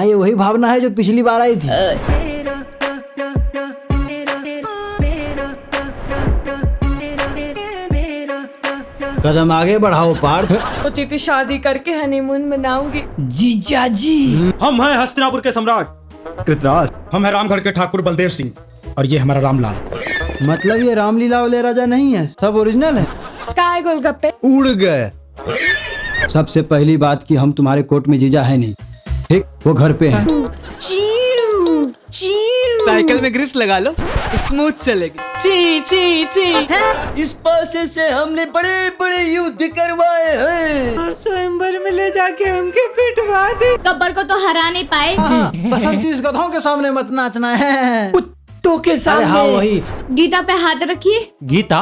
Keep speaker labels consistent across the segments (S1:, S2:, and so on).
S1: ये वही भावना है जो पिछली बार आई थी। कदम आगे बढ़ाओ पार्थ।
S2: सोची थी शादी करके हनीमून मनाऊंगी।
S3: जीजा जी,
S4: हम हैं हस्तिनापुर के सम्राट कृतराज।
S5: हम हैं रामगढ़ के ठाकुर बलदेव सिंह और ये हमारा रामलाल।
S1: मतलब ये रामलीला वाले राजा नहीं है, सब ओरिजिनल है।
S2: कहाँ है गोलगप्पे?
S1: उड़ गए। सबसे पहली बात कि हम तुम्हारे कोर्ट में जीजा है नहीं, ठीक? वो घर पे हैं।
S3: साइकिल में ग्रिस लगा लो, स्मूथ चलेगी। ची ची ची।
S6: इस पासे से हमने बड़े बड़े युद्ध करवाए हैं
S3: और स्वयंवर में ले जाके हमके पिटवा दे।
S7: गब्बर को तो हरा नहीं पाए।
S1: बसंती इस गधों के सामने मत नाचना है।
S3: कुत्तों के सामने।
S1: हाँ वही।
S7: गीता पे हाथ रखिए।
S4: गीता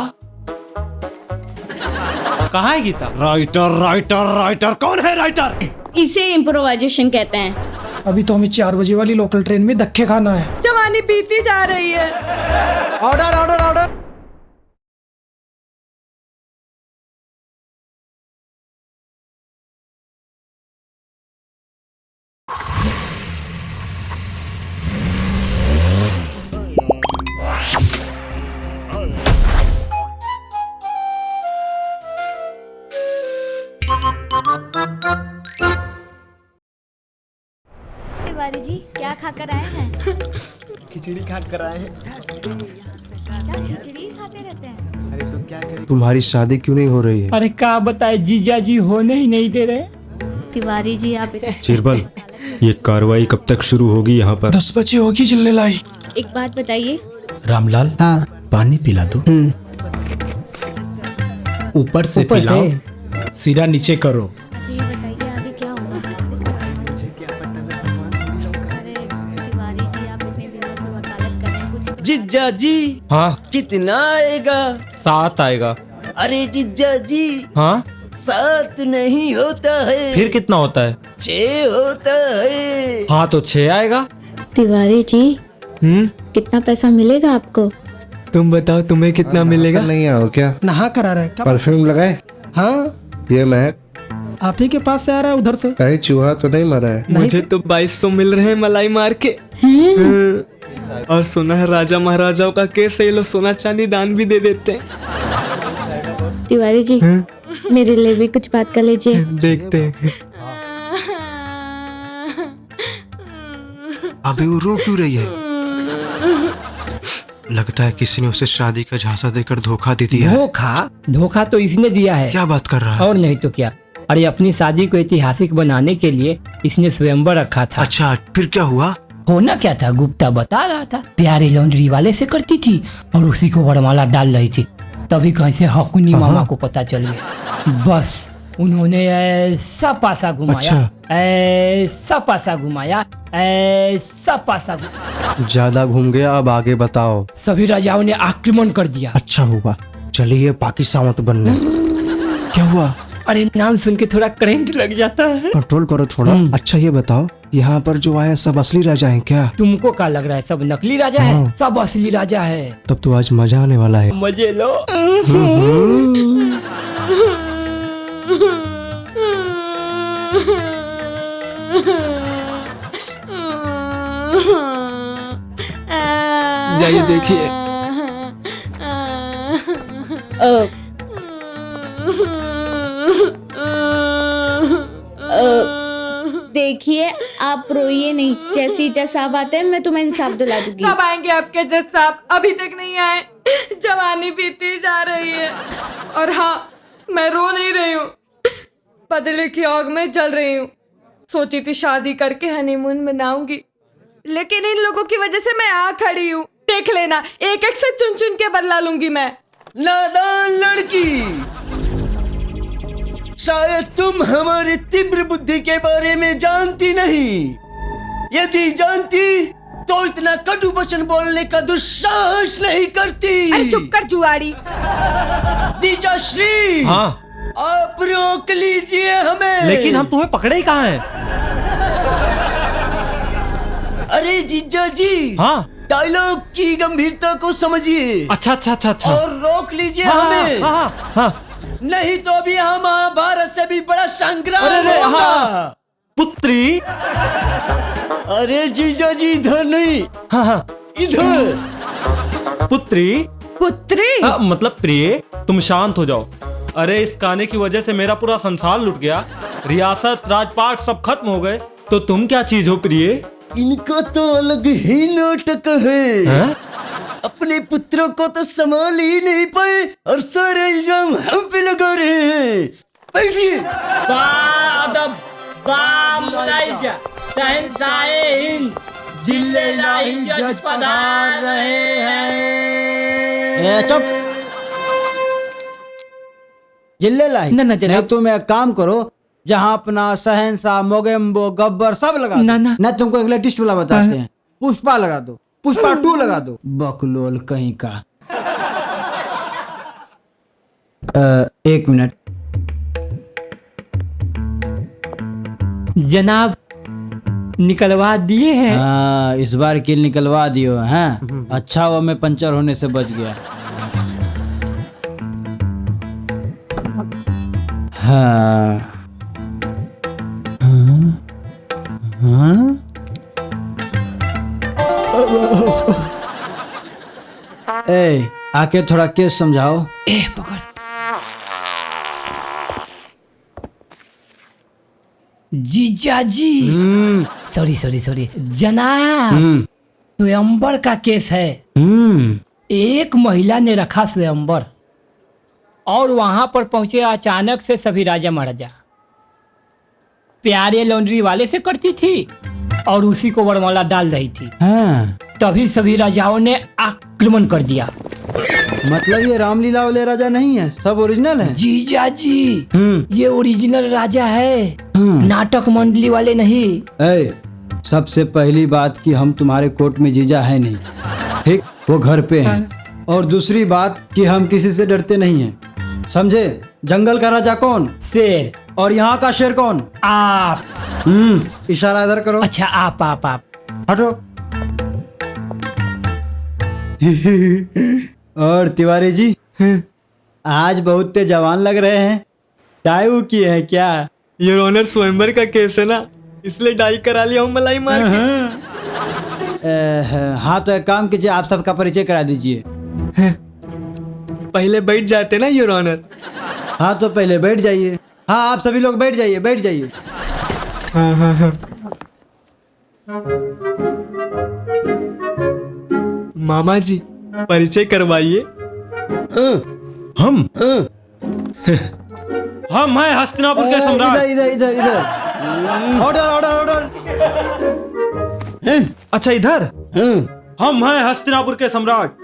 S4: कहाँ है गीता?
S5: राइटर राइटर राइटर कौन है राइटर?
S7: इसे इम्प्रोवाइजेशन कहते हैं।
S8: अभी तो हमें 4 बजे वाली लोकल ट्रेन में धक्के खाना है।
S2: जवानी बीती जा रही है।
S1: Order order order.
S7: Tiwari ji क्या खाकर आए हैं?
S1: खिचड़ी खा कर आए हैं।
S7: क्या खिचड़ी खाते रहते हैं?
S1: अरे तो क्या करें?
S9: तुम्हारी शादी क्यों नहीं हो रही है?
S3: अरे क्या बताए, जीजा जी होने ही नहीं दे रहे।
S7: तिवारी जी आप
S9: चिरबल, ये कार्रवाई कब तक शुरू होगी यहाँ पर?
S8: 10 बजे होगी चिल्ले लाई।
S7: एक बात बताइए।
S5: रामलाल,
S1: हाँ
S5: पानी पिला दो। ऊपर से पिलाओ, सिरा नीचे करो।
S7: अच्छा ये बताइए आगे क्या होगा? अरे तिवारी जी आप इतने दिनों से वकालत कर रहे हैं, कुछ
S6: जिज्जा जी
S4: हाँ
S6: कितना आएगा?
S4: 7 आएगा।
S6: अरे जिज्जा जी
S4: हाँ
S6: 7 नहीं होता है,
S4: फिर कितना होता है?
S6: 6 होता है।
S4: हाँ तो 6 आएगा।
S7: तिवारी जी कितना पैसा मिलेगा आपको?
S3: तुम बताओ तुम्हें कितना मिलेगा?
S9: नहीं आओ क्या?
S8: नहा कर आ रहा है क्या?
S9: परफ्यूम लगाए?
S8: हाँ
S9: ये महक
S8: आप ही के पास से आ रहा है उधर से।
S9: कहीं चूहा तो नहीं मरा है?
S3: मुझे तो 2200 मिल रहे हैं मलाई मार के। और सुना है राजा महाराजाओं का केस है, ये लोग सोना चांदी दान भी दे देते हैं।
S7: तिवारी जी मेरे लिए भी कुछ बात कर लीजिए।
S3: देखते हैं।
S9: अभी वो रो क्यों रही है? लगता है किसी ने उसे शादी का झांसा देकर धोखा दे दिया है।
S10: धोखा तो इसने दिया है।
S9: क्या बात कर रहा है?
S10: और नहीं तो क्या। अरे अपनी शादी को ऐतिहासिक बनाने के लिए इसने स्वयंवर रखा था।
S9: अच्छा फिर क्या हुआ?
S10: होना क्या था, गुप्ता बता रहा था प्यारे लॉन्ड्री वाले से करती थी और उसी को वरमाला डाल रही थी। तभी कहीं से हकुनी मामा को पता चल गया। बस उन्होंने ऐसा पासा घुमाया, ऐसा पासा घुमाया, ऐसा पासा
S9: ज्यादा घूम गया, अब आगे बताओ।
S10: सभी राजाओं ने आक्रमण कर दिया।
S9: अच्छा हुआ, चलिए पाकिस्तान मत बनने। क्या हुआ?
S10: अरे नाम सुन के थोड़ा करंट लग जाता है।
S9: कंट्रोल करो थोड़ा। अच्छा ये बताओ, यहाँ पर जो आए सब असली राजा हैं क्या?
S10: तुमको क्या लग रहा है सब नकली राजा है? सब असली राजा है।
S9: तब तो आज मजा आने वाला है।
S10: मजे लो। जाइए देखिए।
S7: देखिए आप रोइए नहीं, जैसी जज साहब आते हैं मैं तुम्हें इंसाफ दिला दूंगी।
S2: कब आएंगे आपके जज साहब? अभी तक नहीं आए। जवानी बीती जा रही है। और हाँ मैं रो नहीं रही हूँ, बदले की आग में जल रही हूँ। सोची थी शादी करके हनीमून मनाऊंगी, लेकिन इन लोगों की वजह से मैं आ खड़ी हूँ। देख लेना, एक एक से चुन चुन के बदला लूंगी मैं।
S6: नादान लड़की, शायद तुम हमारी तीव्र बुद्धि के बारे में जानती नहीं। यदि जानती तो इतना कटु वचन बोलने का दुस्साहस नहीं करती।
S2: अरे चुप कर जुआड़ी।
S6: जीजा श्री,
S4: हाँ
S6: आप रोक लीजिए हमें।
S4: लेकिन हम तुम्हें पकड़े ही कहाँ हैं?
S6: अरे जीजा जी,
S4: हाँ
S6: डायलॉग की गंभीरता को समझिए।
S4: अच्छा अच्छा अच्छा अच्छा।
S6: और रोक लीजिए
S4: हाँ,
S6: हमें।
S4: हाँ, हाँ, हाँ।
S6: नहीं तो अभी हम महाभारत से भी बड़ा संग्राम
S4: अरे
S6: होगा।
S4: हाँ। पुत्री
S6: अरे जीजा जी इधर नहीं,
S4: हाँ हाँ।
S6: इधर।
S4: पुत्री
S2: पुत्री?
S4: मतलब प्रिय, तुम शांत हो जाओ। अरे इस गाने की वजह से मेरा पूरा संसार लुट गया, रियासत राजपाट सब खत्म हो गए, तो तुम क्या चीज हो प्रिय?
S6: इनका तो अलग ही नाटक है। अपने पुत्रों को तो संभाल ही नहीं पाए और सारे इल्जाम हम पे लगा रहे हैं। बैठिए।
S10: जज पधार रहे हैं।
S1: चुप। जिल्ले लाई
S10: ना, ना, जनाब।
S1: नहीं, तुम एक काम करो, जहाँ अपना शहंशाह मोगेम्बो गब्बर सब लगा
S10: ना,
S1: दो।
S10: ना।
S1: ना तुमको एक लेटेस्ट वाला बताते हैं, पुष्पा लगा दो, पुष्पा 2 लगा दो। बकलोल कहीं का। 1 मिनट।
S10: जनाब निकलवा दिए हैं।
S1: हाँ, इस बार किल निकलवा दियो हैं। अच्छा हुआ मैं पंचर होने से बच गया। हाँ। हाँ? ए, आके थोड़ा केस समझाओ।
S10: ए पकड़। जीजा जी, सॉरी सॉरी सॉरी जनाब, स्वयंवर का केस है। एक महिला ने रखा स्वयंवर और वहां पर पहुंचे अचानक से सभी राजा महाराजा। प्यारे लॉन्ड्री वाले से करती थी और उसी को वरमाला डाल रही थी।
S1: हाँ।
S10: तभी सभी राजाओं ने आक्रमण कर दिया।
S1: मतलब ये रामलीला वाले राजा नहीं है, सब ओरिजिनल है।
S10: जीजा जी, ये ओरिजिनल राजा है, नाटक मंडली वाले नहीं।
S1: ए, सबसे पहली बात कि हम तुम्हारे कोर्ट में जीजा है नहीं, ठीक, वो घर पे हैं। और दूसरी बात कि हम किसी से डरते नहीं हैं, समझे? जंगल का राजा कौन?
S10: शेर।
S1: और यहाँ का शेर कौन?
S10: आप।
S1: इशारा इधर करो।
S10: अच्छा, आप।
S1: हटो। और तिवारी जी, आज बहुत तेज जवान लग रहे हैं। टाई वो किए हैं क्या?
S3: योर ऑनर, स्वयंवर का केस है ना, इसलिए डाई करा लिया हूँ मलाई मार के।
S1: हाँ, तो एक काम कीजिए, आप सबका परिचय करा दीजिए।
S3: पहले बैठ जाते ना योर ऑनर।
S1: हाँ, तो पहले बैठ जाइए। हाँ, आप सभी लोग बैठ जाइए, बैठ जाइए।
S3: हाँ। मामा जी, परिचय करवाइए।
S4: हम हैं हस्तिनापुर के सम्राट।
S1: इधर। ऑर्डर।
S4: अच्छा, इधर। हम हैं हस्तिनापुर के सम्राट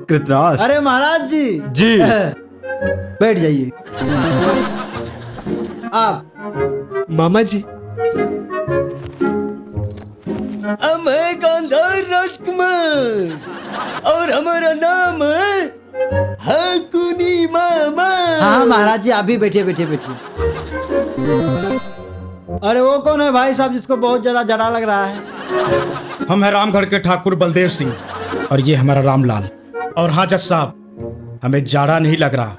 S4: कृतराज।
S1: अरे महाराज जी।
S4: जी।
S1: बैठ जाइए। आप।
S3: मामा जी,
S6: हम है गांधार राजकुमार और हमारा नाम है हकुनी मामा।
S1: हाँ महाराज जी, आप भी बैठिए। अरे वो कौन है भाई साहब जिसको बहुत ज्यादा जड़ा लग रहा है?
S5: हम है रामगढ़ के ठाकुर बलदेव सिंह और ये हमारा रामलाल। और हाँ जज साहब, हमें जाड़ा नहीं लग रहा,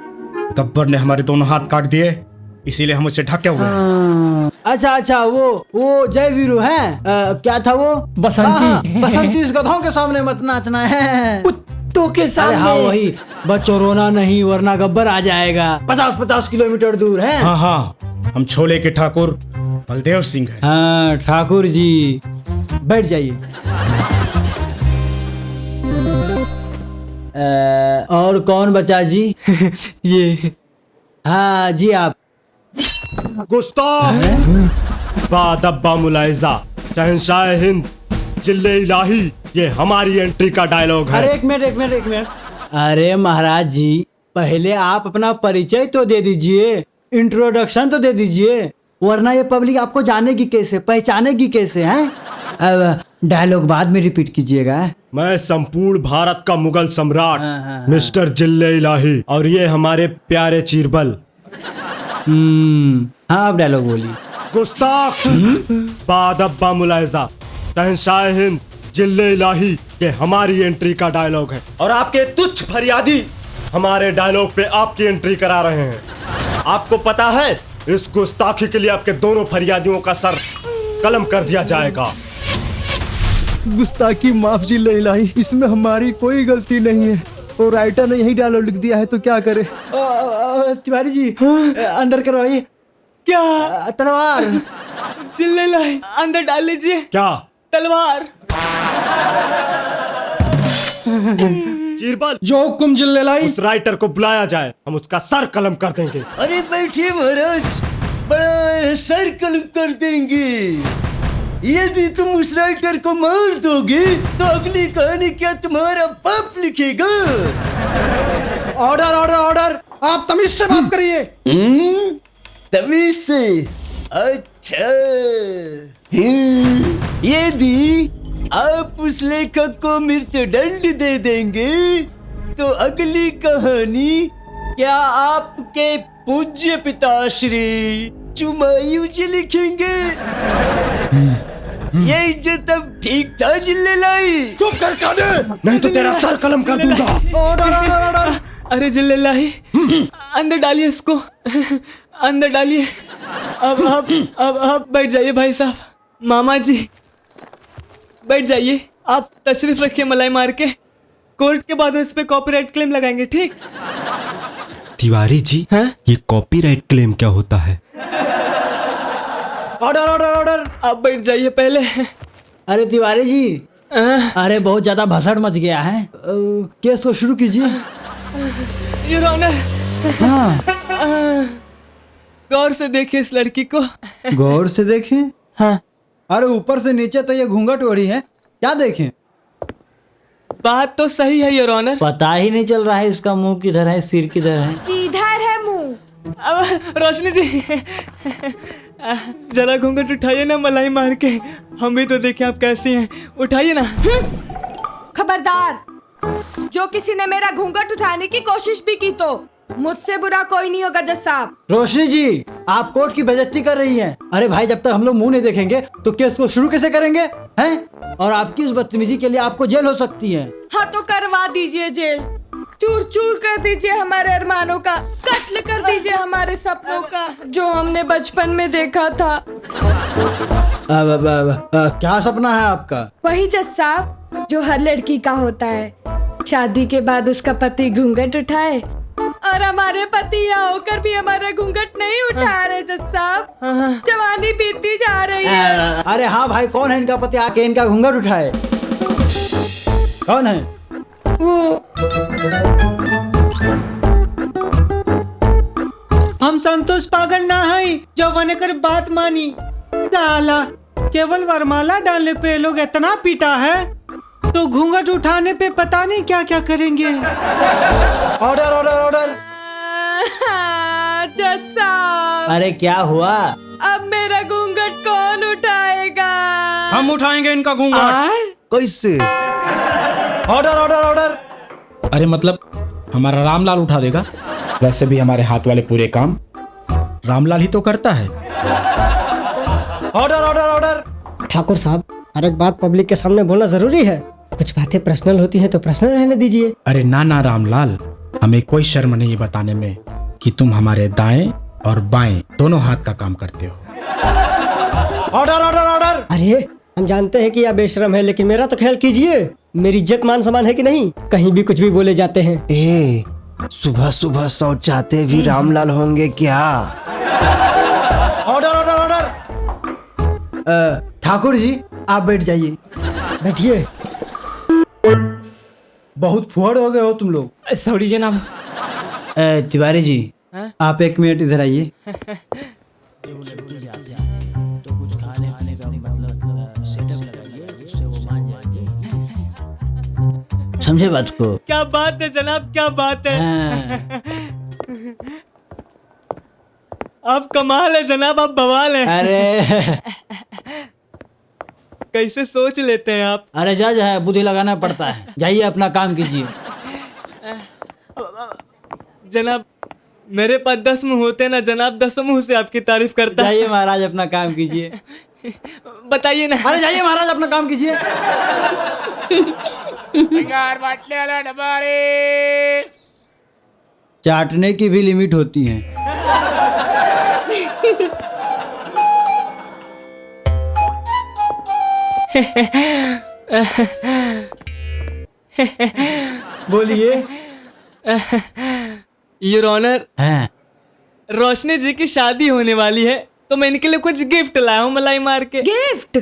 S5: गब्बर ने हमारे दोनों हाथ काट दिए, इसीलिए हम उससे ढके हुए हैं।
S1: अच्छा, वो जय वीरू है। क्या था वो?
S10: बसंती।
S1: बसंती। इस गधों के सामने मत नाचना है।
S10: कुत्तों के सामने।
S1: हाँ वही, बच्चों रोना नहीं वरना गब्बर आ जाएगा। 50 किलोमीटर दूर है।
S5: हाँ, हम छोले के ठाकुर बलदेव सिंह हैं।
S1: हाँ ठाकुर जी, बैठ जाइए। और कौन बचा जी?
S3: ये।
S1: हाँ जी, आप।
S11: गुस्ताख, बादब्बा मुलाइजा, शहंशाह हिंद, जिल्ले इलाही, ये हमारी एंट्री का डायलॉग है।
S1: अरे एक मिनट। अरे महाराज जी, पहले आप अपना परिचय तो दे दीजिए, इंट्रोडक्शन तो दे दीजिए, वरना ये पब्लिक आपको जानेगी कैसे, पहचानेगी कैसे हैं? अब डायलॉग बाद में रिपीट कीजिएगा।
S11: मैं संपूर्ण भारत का मुगल सम्राट मिस्टर जिल्ले इलाही, और ये हमारे प्यारे चीरबल।
S1: हाँ, आप डायलॉग बोलिए।
S11: गुस्ताख, बादब्बा मुलाइजा, शहंशाह हिंद, जिल्ले इलाही, ये हमारी एंट्री का डायलॉग है, और आपके तुच्छ फरियादी हमारे डायलॉग पे आपकी एंट्री करा रहे हैं। आपको पता है, इस गुस्ताखी के लिए आपके दोनों फरियादियों का सर कलम कर दिया जाएगा।
S9: गुस्ताखी माफ जिल्ले इलाही, इसमें हमारी कोई गलती नहीं है और राइटर ने यही डायलॉग लिख दिया है तो क्या करे।
S1: तिवारी जी अंदर करवाइए।
S3: क्या
S1: तलवार।
S3: चिल्ले लाई अंदर डाल लीजिए।
S11: क्या
S3: तलवार।
S11: चीरबल,
S8: जो हुक्म जिल्ले लाई।
S11: उस राइटर को बुलाया जाए, हम उसका सर कलम कर देंगे।
S6: अरे बैठिए महाराज, बड़ा सर कलम कर देंगे। यदि तुम उस राइटर को मार दोगे तो अगली कहानी क्या तुम्हारा बाप लिखेगा?
S8: ऑर्डर ऑर्डर ऑर्डर, आप तमीज से बात करिए।
S6: तमीज से? अच्छा। यदि आप उस लेखक को मृत्युदंड दे देंगे तो अगली कहानी क्या आपके पूज्य पिताश्री चुमायू जी लिखेंगे? ये इज्जत अब ठीक था जिल्ले लाई?
S11: चुप कर कादे, नहीं तो तेरा सर कलम कर दूंगा।
S8: Order order order.
S3: अरे जिल्ले लाई, अंदर डालिए इसको, अंदर डालिए। अब बैठ जाइए भाई साहब। मामा जी बैठ जाइए। आप तशरीफ रखिए मलाई मार के। कोर्ट के बाद इस पे कॉपीराइट क्लेम लगाएंगे, ठीक?
S11: तिवारी जी,
S3: हाँ?
S11: ये कॉपीराइट क्लेम क्या होता है?
S8: Order order order.
S3: आप बैठ जाइए पहले।
S1: अरे तिवारी जी, अरे बहुत ज्यादा भसड़ मच गया है, केस को शुरू कीजिए।
S3: Your honour.
S1: हाँ।
S3: गौर से देखिए इस लड़की को।
S1: गौर से देखें?
S3: हाँ।
S1: अरे ऊपर से नीचे तो ये घूंघट ओढ़ी है, क्या देखें?
S3: बात तो सही है योर ऑनर।
S1: पता ही नहीं चल रहा है इसका मुंह किधर है, सिर किधर है।
S2: किधर है मुंह?
S3: अब रोशनी जी जरा घूंघट उठाइए ना मलाई मार के, हम भी तो देखें आप कैसी हैं। उठाइए ना।
S2: खबरदार, जो किसी ने मेरा घूंघट उठाने की कोशिश भी की तो मुझसे बुरा कोई नहीं होगा जज साहब।
S1: रोशनी जी, आप कोर्ट की बेइज्जती कर रही हैं। अरे भाई, जब तक हम लोग मुंह नहीं देखेंगे तो केस को शुरू कैसे करेंगे हैं? और आपकी इस बदतमीजी के लिए आपको जेल हो सकती है।
S2: हाँ तो करवा दीजिए जेल, चूर चूर कर दीजिए हमारे अरमानों का, कत्ल कर दीजिए हमारे सपनों का जो हमने बचपन में देखा था।
S1: क्या सपना है आपका?
S2: वही जज साहब जो हर लड़की का होता है, शादी के बाद उसका पति घूंघट उठाए, और हमारे पति यहाँ होकर भी हमारा घूंघट नहीं उठा रहे जज साहब। जवानी बीतती जा रही है।
S1: अरे हाँ भाई, कौन है इनका पति आके इनका घूंघट उठाए? कौन है
S2: वो?
S3: हम संतोष पागल ना है जो बने कर बात मानी। साला केवल वरमाला डालने पे लोग इतना पीटा है तो घूंघट उठाने पे पता नहीं क्या क्या करेंगे।
S1: Order order order.
S2: जज साहब,
S1: अरे क्या हुआ?
S2: अब मेरा घूंघट कौन उठाएगा?
S5: हम उठाएंगे इनका घूंघट।
S9: कैसे?
S5: Order order order. अरे मतलब हमारा रामलाल उठा देगा? वैसे भी हमारे हाथ वाले पूरे काम रामलाल ही तो करता है। Order order order.
S12: ठाकुर साहब, हर एक बात पब्लिक के सामने बोलना जरूरी है। कुछ बातें पर्सनल होती हैं तो पर्सनल रहने दीजिए।
S5: अरे ना ना रामलाल, हमें कोई शर्म नहीं बताने में कि तुम हमारे दाएं और बाएं दोनों हाथ का काम करते हो। Order order order.
S12: अरे हम जानते हैं कि आप बेशरम है, लेकिन मेरा तो ख्याल कीजिए, मेरी इज्जत मान सम्मान है कि नहीं? कहीं भी कुछ भी बोले जाते हैं।
S9: ए, सुबह सुबह शौच चाहते भी रामलाल होंगे क्या?
S5: Order order order.
S1: Thakur ji, आप बैठ जाइए।
S12: बैठिए।
S1: बहुत फुहड़ हो गए हो तुम लोग।
S10: सॉरी जनाब।
S1: तिवारी जी, आप 1 मिनट इधर आइए। समझे बात को?
S3: क्या बात है जनाब, क्या बात है। आप कमाल है जनाब, आप बवाल हैं।
S1: अरे
S3: कैसे सोच लेते हैं आप।
S1: अरे जज है, बुद्धि लगाना पड़ता है। जाइए अपना काम कीजिए।
S3: जनाब मेरे पास 10 मुंह होते ना जनाब, 10 मुंह से आपकी तारीफ करता।
S1: जाइए महाराज अपना काम कीजिए।
S3: बताइए ना।
S1: अरे जाइए महाराज अपना काम कीजिए। चाटने की भी लिमिट होती है। बोलिए।
S3: योर ऑनर,
S1: हैं?
S3: रोशनी जी की शादी होने वाली है तो मैं इनके लिए कुछ गिफ्ट लाया हूँ मलाई मार के।
S2: गिफ्ट?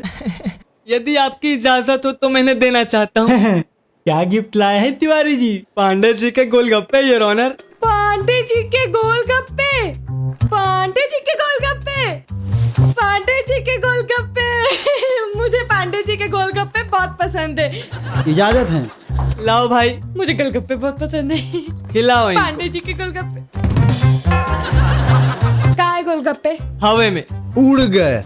S3: यदि आपकी इजाजत हो तो मैंने देना चाहता हूँ।
S1: क्या गिफ्ट लाए हैं तिवारी जी?
S3: पांडे जी के गोलगप्पे योर ऑनर।
S2: पांडे जी के गोलगप्पे? पांडे जी के गोलगप्पे? पांडे जी के गोलगप्पे? मुझे पांडे जी के गोलगप्पे बहुत पसंद है।
S1: इजाजत है?
S3: लाओ भाई,
S2: मुझे गोलगप्पे बहुत पसंद है।
S3: खिलाओ इनको।
S2: पांडे जी के गोलगप्पे। कहाँ है गोलगप्पे?
S3: हवे में
S9: उड़ गए।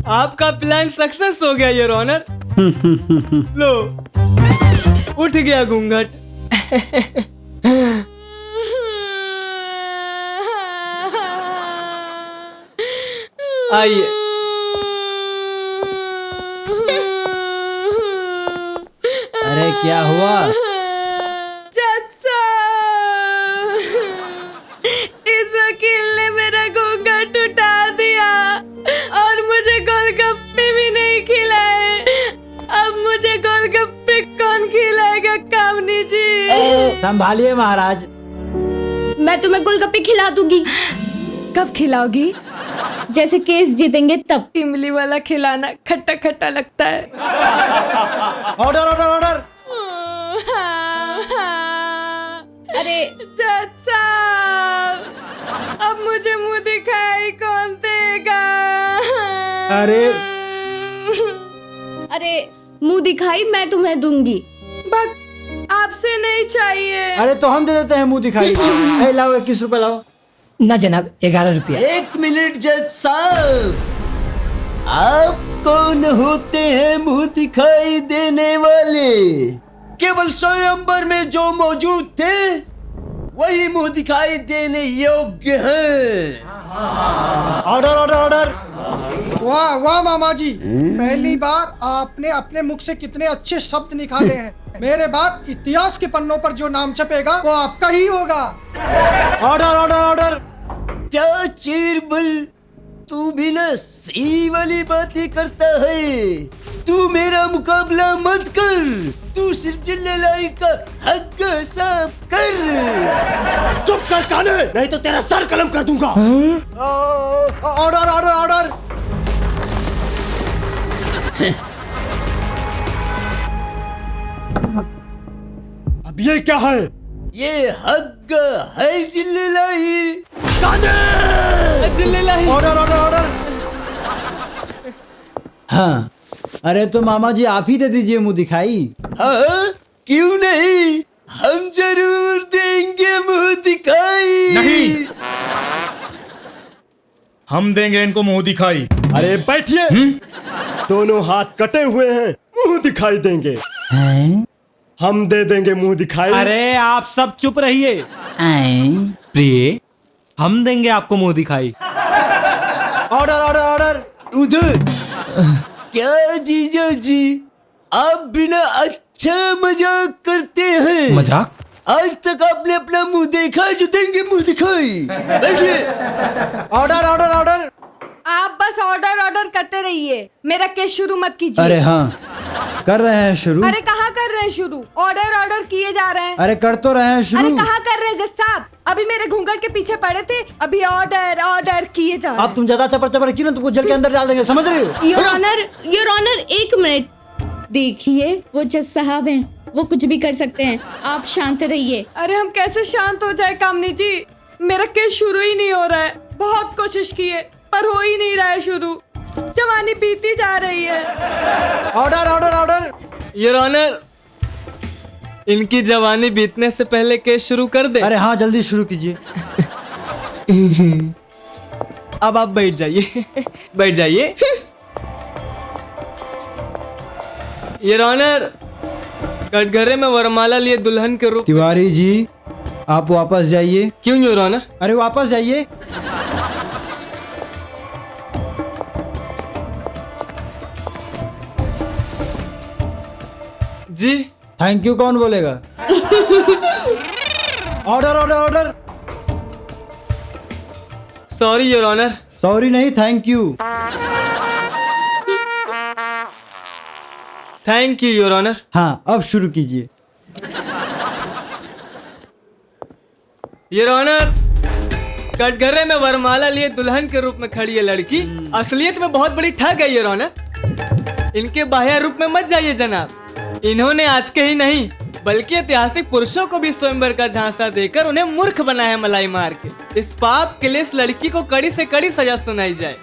S3: आपका प्लान सक्सेस हो गया योर ऑनर। लो, उठ गया घूंघट। आइए।
S1: अरे क्या हुआ?
S2: जस्सा, इस वकील ने मेरा घूंघट उठा दिया और मुझे गोलगप्पे भी नहीं खिलाए। अब मुझे गोलगप्पे कौन खिलाएगा कामनी जी?
S1: संभालिए महाराज।
S7: मैं तुम्हें गोलगप्पे खिला दूंगी।
S2: कब खिलाओगी?
S7: जैसे केस जीतेंगे तब।
S2: इमली वाला खिलाना खट्टा खट्टा लगता है।
S1: Order order order.
S7: अरे
S2: जज साहब, अब मुझे मुंह दिखाई कौन देगा?
S1: अरे
S7: अरे मुंह दिखाई मैं तुम्हें दूंगी।
S2: बस आपसे नहीं चाहिए।
S1: अरे तो हम दे देते हैं मुंह दिखाई। ए, लाओ 21 रुपए लाओ।
S10: ना जनाब, 11 रुपया।
S6: 1 मिनट जज साहब, आप कौन होते हैं मुंह दिखाई देने वाले? केवल स्वयंवर में जो मौजूद थे वही मुंह दिखाई देने योग्य हैं।
S1: Order order order.
S8: वाह वाह मामा जी, पहली बार आपने अपने मुख से कितने अच्छे शब्द निकाले हैं। मेरे बाद इतिहास के पन्नों पर जो नाम छपेगा वो आपका ही होगा।
S1: Order order order.
S6: क्या चीरबल, तू भी ना सी वाली बातें करता है। तू मेरा मुकाबला मत कर, तू सिर्फ जिल्लेलाई का हक साफ कर।
S11: चुप कर काने, नहीं तो तेरा सर कलम कर दूंगा।
S8: Order order order.
S11: अब ये क्या है?
S6: ये हक है जिल्लेलाई।
S3: जिल्लेलाई।
S1: Order order order. हाँ, अरे तो मामा जी आप ही दे दीजिए मुंह दिखाई।
S6: हाँ, क्यों नहीं, हम जरूर देंगे मुंह दिखाई।
S5: नहीं, हम देंगे इनको मुंह दिखाई।
S11: अरे बैठिए। दोनों हाथ कटे हुए हैं, मुंह दिखाई देंगे।
S1: हैं?
S11: हम दे देंगे मुंह दिखाई।
S4: अरे आप सब चुप रहिए। प्रिय, हम देंगे आपको मुंह दिखाई।
S1: Order order order.
S6: उधर क्या जीजा जी, आप बिना अच्छा मजाक करते हैं।
S4: मजाक?
S6: आज तक आपने अपना मुंह देखा जो देंगे मुंह दिखाई। बैठिए।
S8: Order order order.
S2: आप बस ऑर्डर ऑर्डर करते रहिए, मेरा केस शुरू मत कीजिए।
S1: अरे हाँ, कर रहे हैं शुरू।
S2: अरे कहाँ कर रहे हैं शुरू? ऑर्डर ऑर्डर किए जा रहे हैं।
S1: अरे कर तो रहे हैं शुरू।
S2: अरे कहाँ कर रहे हैं जज साहब? अभी मेरे घूंघट के पीछे पड़े थे, अभी ऑर्डर ऑर्डर किए जा रहे हैं।
S1: अब तुम ज्यादा चपर चपर की ना, तुमको जेल के अंदर डाल देंगे, समझ रही हो?
S7: Your honour 1 minute. देखिए वो जज साहब हैं, वो कुछ भी कर सकते हैं, आप शांत रहिए।
S2: अरे हम कैसे शांत हो जाए कामनी जी? मेरा केस शुरू ही नहीं हो रहा है। बहुत कोशिश की है पर हो ही नहीं रहा है शुरू। जवानी बीती जा रही है।
S8: Order order order.
S3: Your honour, इनकी जवानी बीतने से पहले केस शुरू कर दे।
S1: अरे हाँ, जल्दी शुरू कीजिए।
S3: अब आप बैठ जाइए। बैठ जाइए। योर ऑनर, कटघरे में वरमाला लिए दुल्हन के रूप।
S1: तिवारी जी आप वापस जाइए।
S3: क्यों योर ऑनर?
S1: अरे वापस जाइए।
S3: जी
S1: थैंक यू कौन बोलेगा? Order order order.
S3: Sorry your honour.
S1: Sorry नहीं, thank you.
S3: Thank you your honour.
S1: हाँ अब शुरू कीजिए।
S3: योर ऑनर, कटघरे में वरमाला लिए दुल्हन के रूप में खड़ी है लड़की, असलियत में बहुत बड़ी ठग है योर ऑनर। इनके बाह्य रूप में मत जाइए जनाब। इन्होंने आज के ही नहीं बल्कि ऐतिहासिक पुरुषों को भी स्वयंवर का झांसा देकर उन्हें मूर्ख बनाया मलाई मार के। इस पाप के लिए इस लड़की को कड़ी से कड़ी सजा सुनाई जाए।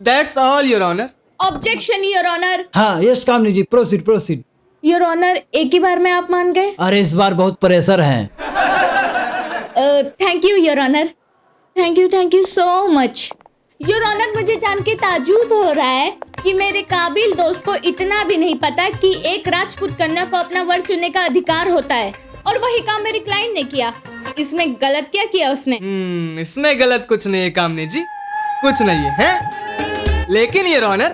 S3: That's all your honour.
S7: Objection your honour.
S1: हाँ yes Kamini ji, proceed proceed.
S7: Your honour, एक ही बार में आप मान गए?
S1: अरे इस बार बहुत प्रेशर है।
S7: Thank you your honour, thank you so much. Your honour, मुझे जान के ताज्जुब हो रहा है कि मेरे काबिल दोस्त को इतना भी नहीं पता कि एक राजपूत कन्या को अपना वर चुनने का अधिकार होता है, और वही काम मेरी क्लाइंट ने किया। इसमें गलत क्या किया उसने?
S3: इसमें गलत कुछ नहीं है कामनी जी, कुछ नहीं है? लेकिन ये ऑनर,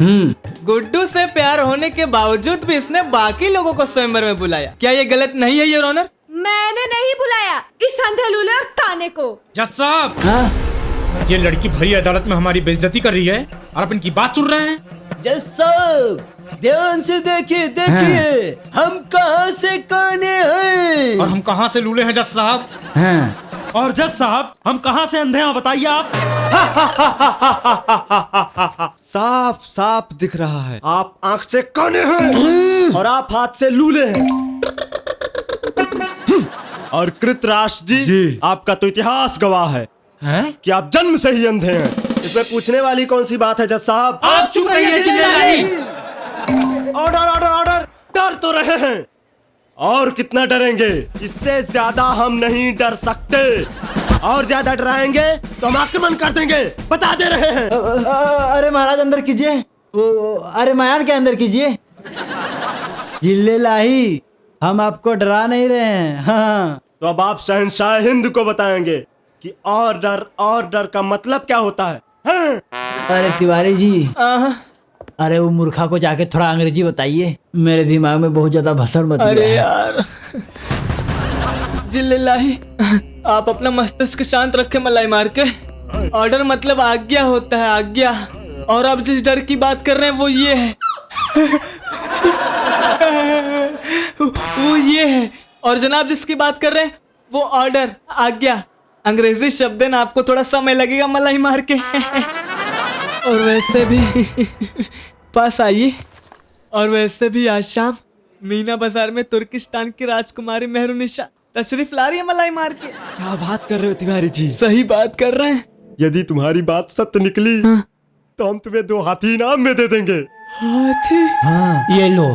S3: गुड्डू से प्यार होने के बावजूद भी इसने बाकी लोगों को स्वयंवर में बुलाया। क्या ये गलत नहीं है योर ऑनर?
S2: मैंने नहीं बुलाया इस अंधे लूले और काने को।
S5: जज साहब, ये लड़की भरी अदालत में हमारी बेइज्जती कर रही है और आप इनकी बात सुन रहे हैं।
S6: जज साहब ध्यान से देखिए, देखिए हम कहाँ से काने हैं
S5: और हम कहाँ से लूले हैं जज साहब।
S4: और जज साहब हम कहाँ से अंधे हैं बताइए आप।
S11: साफ साफ दिख रहा है आप आंख से काने हैं और आप हाथ से लूले हैं। और कृतराष्ट्र जी, आपका तो इतिहास गवाह है कि आप जन्म से ही अंधे हैं। इसमें पूछने वाली कौन सी बात है जज साहब?
S4: आप चुप रहिए चिल्लाइए।
S11: Order order order. डर तो रहे हैं और कितना डरेंगे, इससे ज्यादा हम नहीं डर सकते। और ज्यादा डराएंगे तो हम आक्रमण कर देंगे, बता दे रहे हैं।
S1: अरे महाराज अंदर कीजिए। अरे मायान के अंदर कीजिए। जिल्ले लाही, हम आपको डरा नहीं रहे हैं। हाँ
S11: तो अब आप शहंशाह हिंद को बताएंगे कि और डर का मतलब क्या होता है?
S1: अरे तिवारी जी, अरे वो मूर्खा को जाके थोड़ा अंग्रेजी बताइए, मेरे दिमाग में बहुत ज्यादा भसड़ मच गया है।
S3: अरे यार जिल्लाही, आप अपना मस्तिष्क शांत रखे मलाई मार के। ऑर्डर मतलब आज्ञा होता है, आज्ञा। और आप जिस डर की बात कर रहे हैं वो ये है वो ये है। और जनाब जिसकी बात कर रहे हैं वो ऑर्डर, आज्ञा। अंग्रेजी शब्द है ना, आपको थोड़ा समय लगेगा मलाई मार के। और वैसे भी पास आइए। और वैसे भी आज शाम मीना बाजार में तुर्किस्तान की राजकुमारी मेहरुनिशा तशरीफ ला रही है मलाई मार के।
S11: क्या बात कर रहे हो तिवारी जी?
S3: सही बात कर रहे हैं।
S11: यदि तुम्हारी बात सत्य निकली तो हम तुम्हें 2 हाथी इनाम में दे देंगे।
S3: हाथी?
S10: हाँ। ये लो,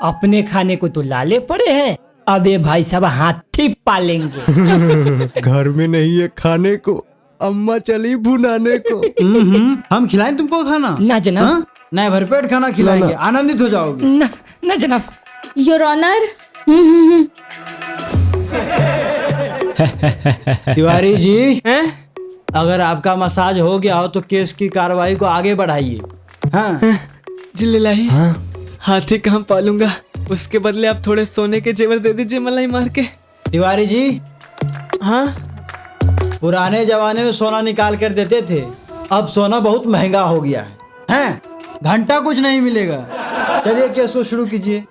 S10: अपने खाने को तो लाले पड़े हैं, अब ये भाई साहब हाथी पालेंगे।
S9: घर में नहीं है खाने को, अम्मा चली भुनाने को।
S1: हम खिलाएं तुमको खाना?
S10: ना जनाब।
S1: हाँ? नहीं, भरपेट खाना खिलाएंगे, आनंदित हो जाओगे।
S10: ना जनाब।
S7: Your honour.
S1: तिवारी जी, अगर आपका मसाज हो गया हो तो केस की कार्रवाई को आगे बढ़ाइए। हाँ
S3: जिल्लाही, हाथी कहाँ पालूंगा, उसके बदले आप थोड़े सोने के जेवर दे दीजिए मलाई मार के।
S1: तिवारी जी,
S3: हाँ,
S1: पुराने जमाने में सोना निकाल कर देते थे, अब सोना बहुत महंगा हो गया है। हैं? घंटा कुछ नहीं मिलेगा। चलिए केस को शुरू कीजिए।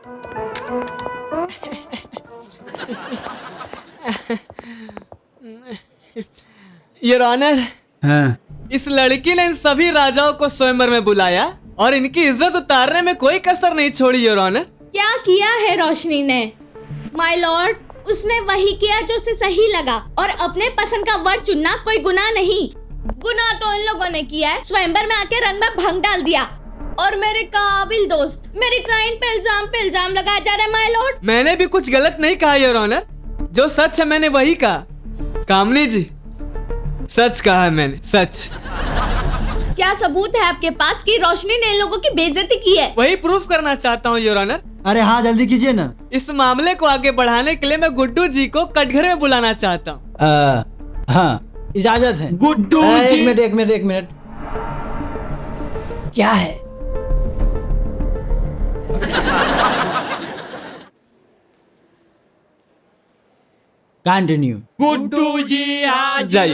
S3: योर ऑनर,
S1: हाँ।
S3: इस लड़की ने इन सभी राजाओं को स्वयंवर में बुलाया और इनकी इज्जत उतारने में कोई कसर नहीं छोड़ी योर ऑनर।
S7: क्या किया है रोशनी ने? माय लॉर्ड, उसने वही किया जो उसे सही लगा, और अपने पसंद का वर चुनना कोई गुनाह नहीं। गुनाह तो इन लोगों ने किया है, स्वयंवर में आके रंग में भंग डाल दिया, और मेरे काबिल दोस्त, मेरी क्लाइंट पे इल्जाम लगाया जा रहा है माय लॉर्ड।
S3: मैंने भी कुछ गलत नहीं कहा योर ऑनर, जो सच है मैंने वही कहा। कामनी जी, सच कहा है मैंने, सच।
S7: क्या सबूत है आपके पास कि रोशनी ने इन लोगों की बेइज्जती की है?
S3: वही प्रूफ करना चाहता हूँ योर ऑनर।
S1: अरे हाँ, जल्दी कीजिए ना।
S3: इस मामले को आगे बढ़ाने के लिए मैं गुड्डू जी को कटघरे में बुलाना चाहता हूँ।
S1: हाँ, इजाजत है।
S3: गुड्डू जी।
S1: एक मिनट।
S10: क्या है?
S1: कंटिन्यू।
S3: गुड्डू जी आ जाइए।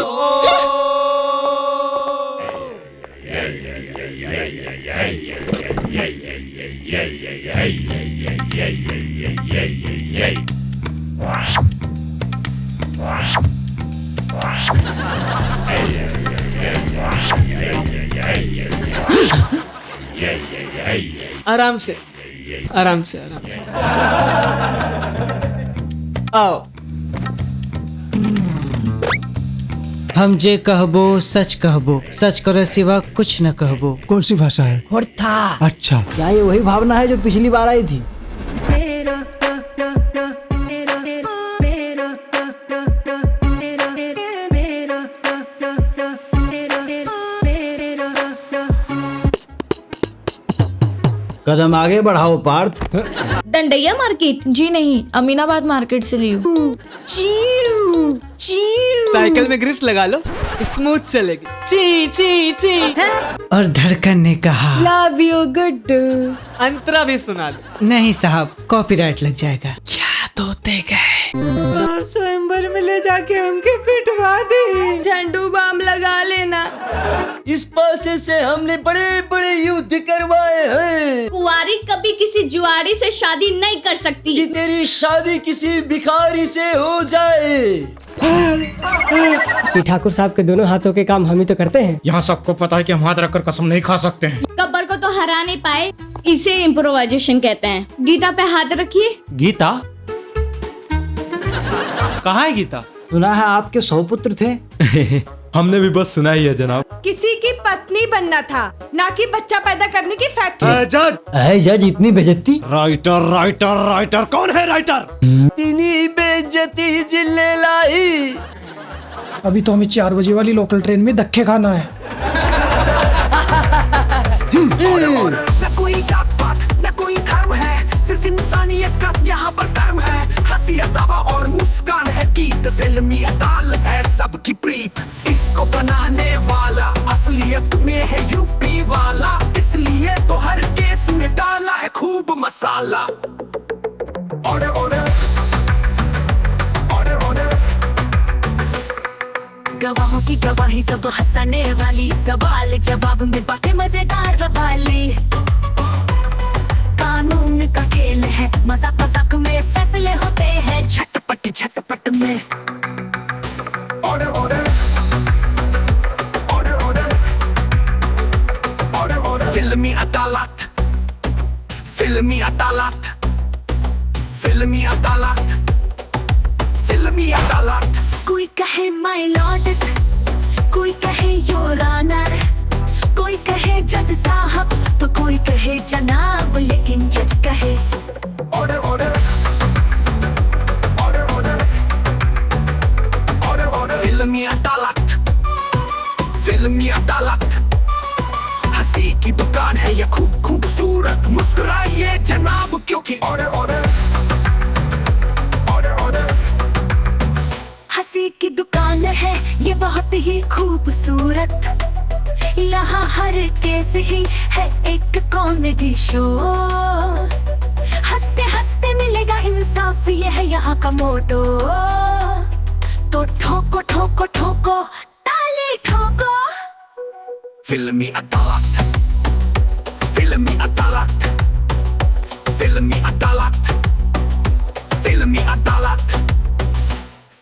S3: आराम से आराम से आराम से आओ।
S13: हम जे कहबो सच कहबो, सच करे सिवा कुछ न कहबो।
S9: कौन सी भाषा है?
S10: होता
S9: अच्छा,
S1: क्या ये वही भावना है जो पिछली बार आई थी? कदम आगे बढ़ाओ पार्थ।
S7: दंडैया मार्केट?
S2: जी नहीं, अमीनाबाद मार्केट से ली हूँ।
S3: साइकिल में ग्रिस लगा लो, स्मूथ चलेगी। ची ची ची।
S13: और धड़कन ने कहा
S2: लव यू गुड्डू।
S3: अंतरा भी सुना दो।
S13: नहीं साहब, कॉपीराइट लग जाएगा। क्या तोते गए
S3: और स्वयंवर में ले जाके हमके पिटवा दे।
S2: झंडू बाम लगा लेना।
S6: इस पासे से हमने बड़े बड़े युद्ध करवाए हैं।
S7: कुंवारी कभी किसी जुआरी से शादी नहीं कर सकती।
S6: कि तेरी शादी किसी भिखारी से हो जाए।
S12: कि ठाकुर साहब के दोनों हाथों के काम हम ही तो करते हैं।
S5: यहाँ सबको पता है कि हम हाथ रखकर कसम नहीं खा सकते हैं।
S7: गब्बर को तो हरा नहीं पाए, इसे इम्प्रोवाइजेशन कहते हैं। गीता पे हाथ रखिए।
S4: गीता? कहाँ है गीता?
S1: सुना है आपके 100 पुत्र थे।
S4: हमने भी बस सुना ही है जनाब।
S2: किसी की पत्नी बनना था, ना कि बच्चा पैदा करने की फैक्ट्री।
S1: जज इतनी बेइज्जती।
S11: राइटर राइटर राइटर कौन है राइटर?
S6: इतनी बेइज्जती जिले लाई।
S8: अभी तो हमें 4 बजे वाली लोकल ट्रेन में धक्के खाना है।
S14: न कोई जात पात न कोई धर्म है, सिर्फ इंसानियत का यहाँ पर धर्म है। हंसी दावा और मुस्कान है गीत, फिल्मी अदालत है सबकी प्रीत। इसको बनाने वाला असलियत में है यूपी वाला, इसलिए तो हर केस में डाला है खूब मसाला। Order order order order. गवाहों की गवाही सब हंसाने वाली, सवाल जवाब में बातें मजेदार वाली। कानून का खेल है, मजाक मजाक में फैसले होते हैं झटपट झटपट में। Order order order order order order. फिल्मी अदालत फिल्मी अदालत फिल्मी अदालत फिल्मी अदालत। कोई कहे माय लॉर्ड, कोई कहे योर ऑनर, कोई कहे जज साहब तो कोई कहे जनाब, लेकिन जज कहे order order order order order order. फिल्मी अदालत फिल्मी अदालत। हंसी की दुकान है ये खूब खूबसूरत, मुस्कुराइए जनाब क्योंकि ऑर्डर ऑर्डर ऑर्डर ऑर्डर। हंसी की दुकान है ये बहुत ही खूबसूरत, यहाँ हर केस ही है एक कॉमेडी शो। हंसते हंसते मिलेगा इंसाफ, ये है यहाँ का मोटो। तो ठोको ठोको ठोको ताली ठोको। फिल्मी अदालत फिल्मी अदालत फिल्मी अदालत फिल्मी अदालत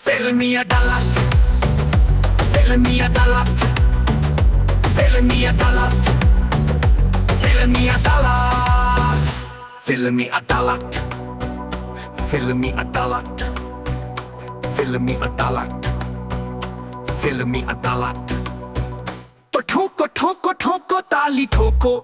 S14: फिल्मी अदालत फिल्मी अदालत फिल्मी अदालत फिल्मी अदालत फिल्मी अदालत फिल्मी अदालत फिल्मी अदालत फिल्मी अदालत। तो ठोको ठोको ठोको ताली ठोको।